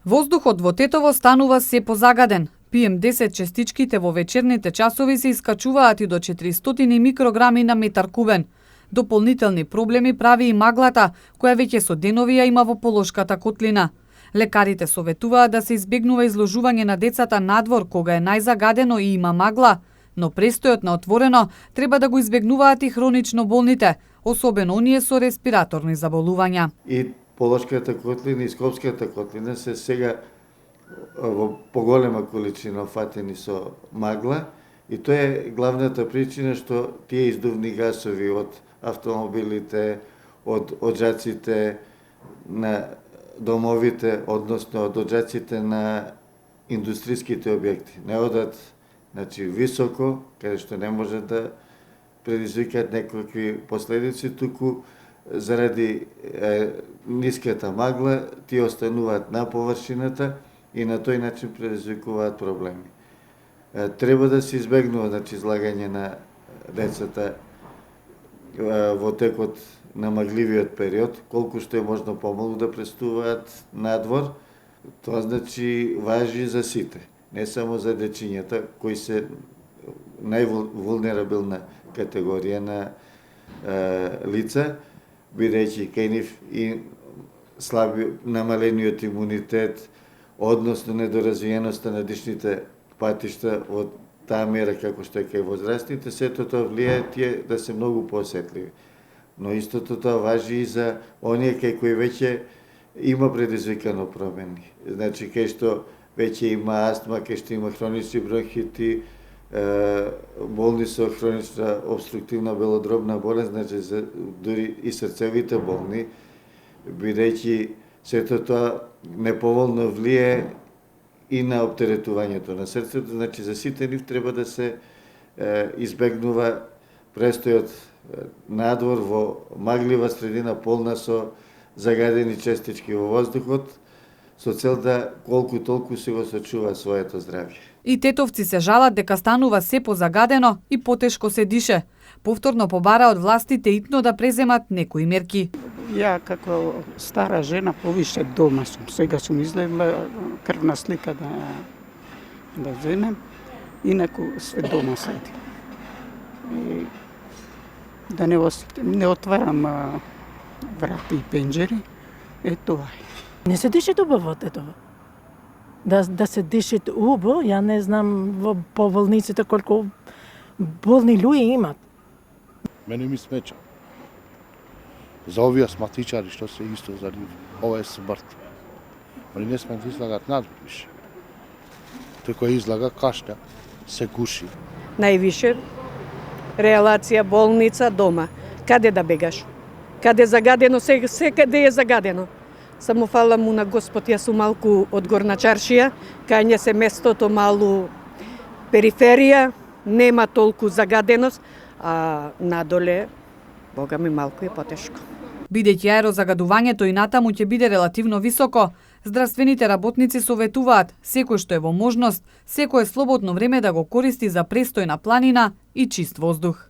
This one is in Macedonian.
Воздухот во Тетово станува се позагаден. PM10 частичките во вечерните часови се искачуваат и до 400 микрограми на метар кубен. Дополнителни проблеми прави и маглата, која веќе со денови ја има во Полошката котлина. Лекарите советуваат да се избегнува изложување на децата надвор кога е најзагадено и има магла, но престојот на отворено треба да го избегнуваат и хронично болните, особено оние со респираторни заболувања. И Полошката котлина и Скопската котлина се сега во поголема количина фатени со магла и тоа е главната причина што тие издувни гасови од автомобилите, од оджаците на домовите, односно од оджаците на индустријските објекти не одат високо, каде што не може да предизвикаат некакви последици, туку заради ниската магла тие остануваат на површината и на тој начин предизвикуваат проблеми. Треба да се избегнува излагање на децата во текот на магливиот период, колку што е можно помалку да престуваат надвор. Тоа важи за сите, не само за дечињата кои се највулнерабилна категорија на лица, бидејќи кај нив и намалениот имунитет, односно недоразвиеноста на дишните патишта од таа мера како што е кај возрастните, сето тоа влијае тие да се многу поосетливи. Но истото тоа важи и за оние кај кои веќе има предизвикано промени. Кај што веќе има астма, кај што има хронични бронхити, болни со хронична обструктивна белодробна болест, дури и срцевите болни, бидејќи сето тоа неповолно влие и на оптеретувањето на срцето, за сите нив треба да се избегнува престојот надвор во маглива средина полна со загадени честички во воздухот, со цел да колку толку се го сочува своето здравје. И тетовци се жалат дека станува се позагадено и потешко се дише. Повторно побара од властите итно да преземат некои мерки. Ја како стара жена повише дома сум. Сега сум излегла крвна слика да земем, инаку све дома седи. И да не отварам врати и пенџери, тоа е. Не се дише убаво во Тетово. Да се дише убаво, ја не знам по болниците колку болни луѓе имат. Мене ми смеќа. За овие астматичари што се исто за нив, ова е смрт. Они не смеат да излагат надвор више. Тој кој излага кашля, се гуши. Највише релација болница дома. Каде да бегаш? Каде загадено, секаде е загадено. Само фала му на Господ, јас сум малку од Горна Чаршија, кај се местото малу периферија, нема толку загаденост, а надоле, бога ми, малку е потешко. Бидејќи аерозагадувањето и натаму ќе биде релативно високо, здравствените работници советуваат секој што е во можност, секое слободно време да го користи за престој на планина и чист воздух.